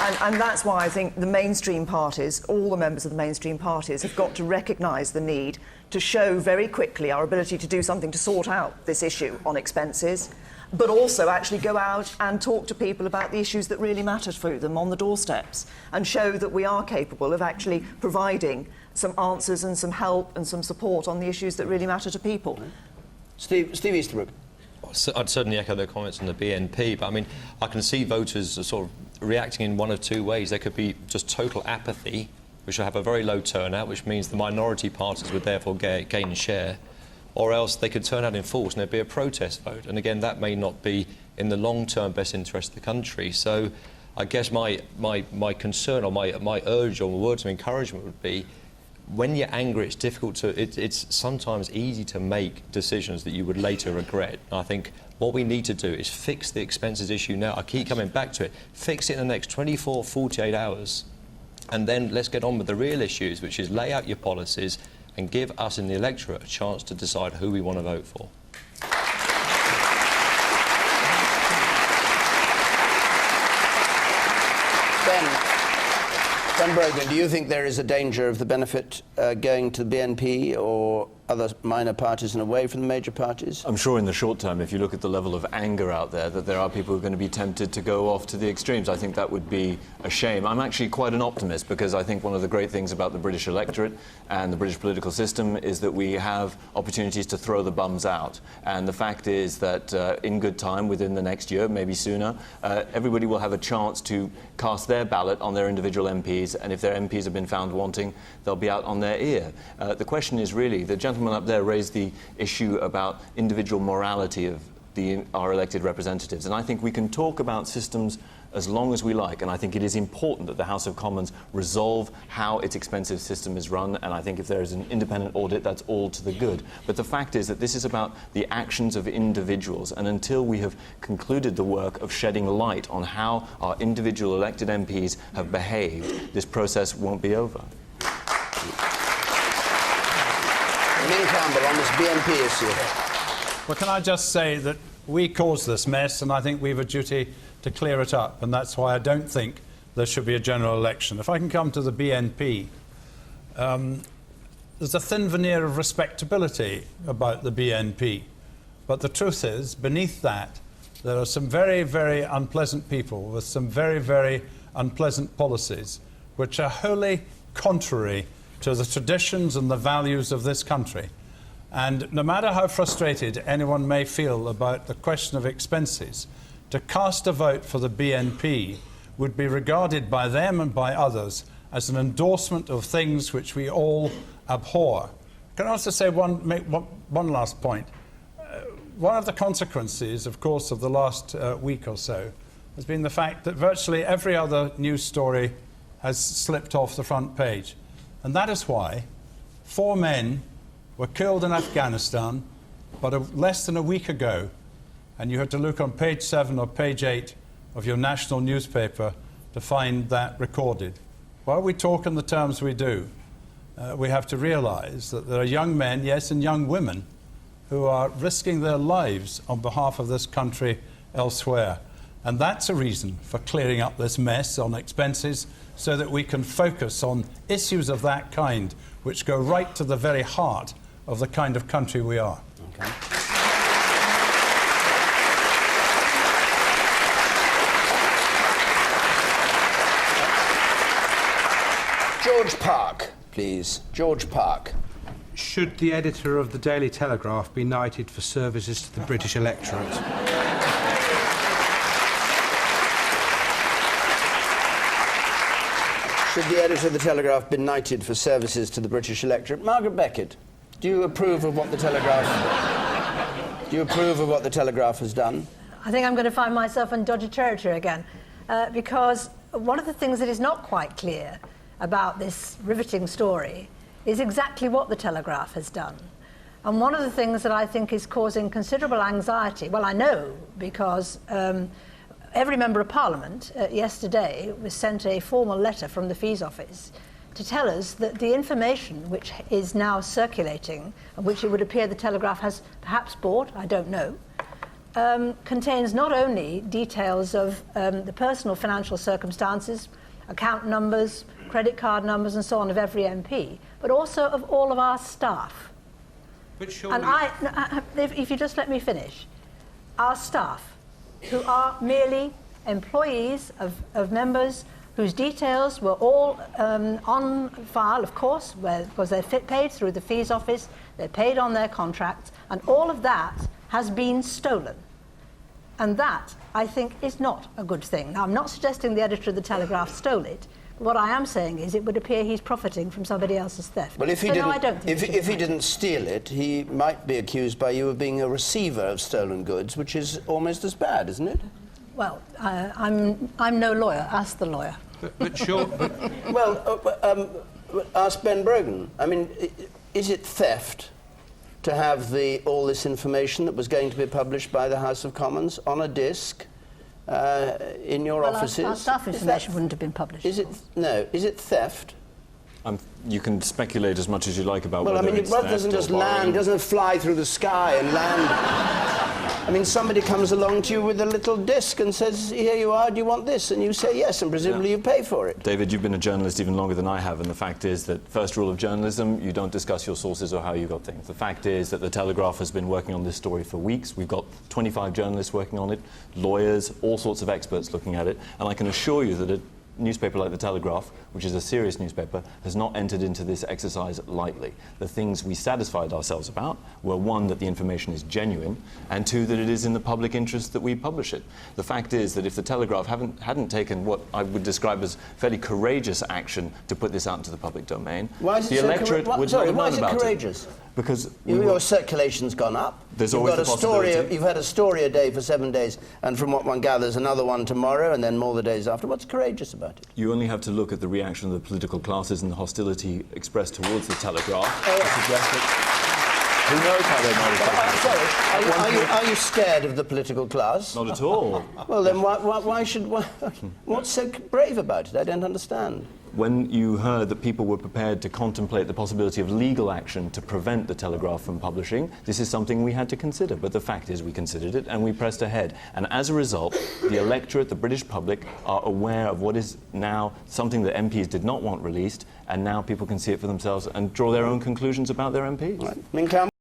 And that's why I think the mainstream parties, all the members of the mainstream parties, have got to recognise the need to show very quickly our ability to do something to sort out this issue on expenses, but also actually go out and talk to people about the issues that really matter for them on the doorsteps, and show that we are capable of actually providing some answers and some help and some support on the issues that really matter to people. Steve Easterbrook. I'd certainly echo their comments on the BNP, but I mean, I can see voters are sort of reacting in one of two ways. There could be just total apathy, which will have a very low turnout, which means the minority parties would therefore gain share, or else they could turn out in force and there'd be a protest vote. And again, that may not be in the long-term best interest of the country. So I guess my concern or my urge or words of encouragement would be, when you're angry, it's difficult to, it's sometimes easy to make decisions that you would later regret. And I think what we need to do is fix the expenses issue now. I keep coming back to it. Fix it in the next 24, 48 hours. And then let's get on with the real issues, which is lay out your policies and give us in the electorate a chance to decide who we want to vote for. Ben Brogan, do you think there is a danger of the benefit going to the BNP or other minor parties and away from the major parties? I'm sure in the short term, if you look at the level of anger out there, that there are people who are going to be tempted to go off to the extremes. I think that would be a shame. I'm actually quite an optimist, because I think one of the great things about the British electorate and the British political system is that we have opportunities to throw the bums out. And the fact is that in good time, within the next year, maybe sooner, everybody will have a chance to cast their ballot on their individual MPs, and if their MPs have been found wanting, they'll be out on their ear. The question is really, the gentleman up there raised the issue about individual morality of our elected representatives, and I think we can talk about systems as long as we like, and I think it is important that the House of Commons resolve how its expensive system is run, and I think if there is an independent audit, that's all to the good. But the fact is that this is about the actions of individuals, and until we have concluded the work of shedding light on how our individual elected MPs have behaved, this process won't be over. Min Campbell, on this BNP issue. Well, can I just say that we caused this mess, and I think we have a duty to clear it up, and that's why I don't think there should be a general election. If I can come to the BNP, there's a thin veneer of respectability about the BNP, but the truth is, beneath that, there are some very, very unpleasant people with some very, very unpleasant policies which are wholly contrary to the traditions and the values of this country. And no matter how frustrated anyone may feel about the question of expenses, to cast a vote for the BNP would be regarded by them and by others as an endorsement of things which we all abhor. Can I also say make one last point? One of the consequences, of course, of the last week or so has been the fact that virtually every other news story has slipped off the front page. And that is why 4 men were killed in Afghanistan, but less than a week ago, and you had to look on page 7 or page 8 of your national newspaper to find that recorded. While we talk in the terms we do, we have to realise that there are young men, yes, and young women, who are risking their lives on behalf of this country elsewhere. And that's a reason for clearing up this mess on expenses, so that we can focus on issues of that kind, which go right to the very heart of the kind of country we are. Okay. George Park, please. George Park. Should the editor of the Daily Telegraph be knighted for services to the British electorate? Should the editor of the Telegraph be knighted for services to the British electorate? Margaret Beckett, do you approve of what the Telegraph has done? I think I'm going to find myself in dodgy territory again, because one of the things that is not quite clear about this riveting story is exactly what the Telegraph has done. And one of the things that I think is causing considerable anxiety, well, I know because every member of Parliament yesterday was sent a formal letter from the Fees Office to tell us that the information which is now circulating, and which it would appear the Telegraph has perhaps bought, I don't know, contains not only details of the personal financial circumstances, account numbers, credit card numbers and so on of every MP, but also of all of our staff. But surely... And if you just let me finish, our staff, who are merely employees of members whose details were all on file, of course, because they're paid through the fees office, they're paid on their contracts, and all of that has been stolen. And that, I think, is not a good thing. Now, I'm not suggesting the editor of the Telegraph stole it. What I am saying is it would appear he's profiting from somebody else's theft. Well, if he So, didn't, no, I don't think if he didn't steal it, he might be accused by you of being a receiver of stolen goods, which is almost as bad, isn't it? Well, I'm no lawyer. Ask the lawyer. But sure... Well, ask Ben Brogan. I mean, is it theft to have all this information that was going to be published by the House of Commons on a disc in your offices? Our staff information wouldn't have been published. Is it theft? You can speculate as much as you like about Well, I whether mean, it's it theft doesn't or just borrowing. land, doesn't fly through the sky and land. I mean, somebody comes along to you with a little disc and says, here you are, do you want this? And you say yes, and presumably you pay for it. David, you've been a journalist even longer than I have, and the fact is that first rule of journalism, you don't discuss your sources or how you got things. The fact is that the Telegraph has been working on this story for weeks. We've got 25 journalists working on it, lawyers, all sorts of experts looking at it, and I can assure you that a newspaper like the Telegraph, which is a serious newspaper, has not entered into this exercise lightly. The things we satisfied ourselves about were, one, that the information is genuine, and two, that it is in the public interest that we publish it. The fact is that if the Telegraph hadn't taken what I would describe as fairly courageous action to put this out into the public domain, Why is it the so electorate would not have why known is it about courageous? it. Because Your circulation's gone up. There's You've always got the a story. possibility. You've had a story a day for 7 days, and from what one gathers, another one tomorrow, and then more the days after. What's courageous about it? you only have to look at the reaction of the political classes and the hostility expressed towards the Telegraph to suggest that who knows how they might have Sorry, are you scared of the political class? Not at all. Well, then what's so brave about it? I don't understand. When you heard that people were prepared to contemplate the possibility of legal action to prevent the Telegraph from publishing, this is something we had to consider. But the fact is we considered it and we pressed ahead. And as a result, the electorate, the British public, are aware of what is now something that MPs did not want released, and now people can see it for themselves and draw their own conclusions about their MPs. Right.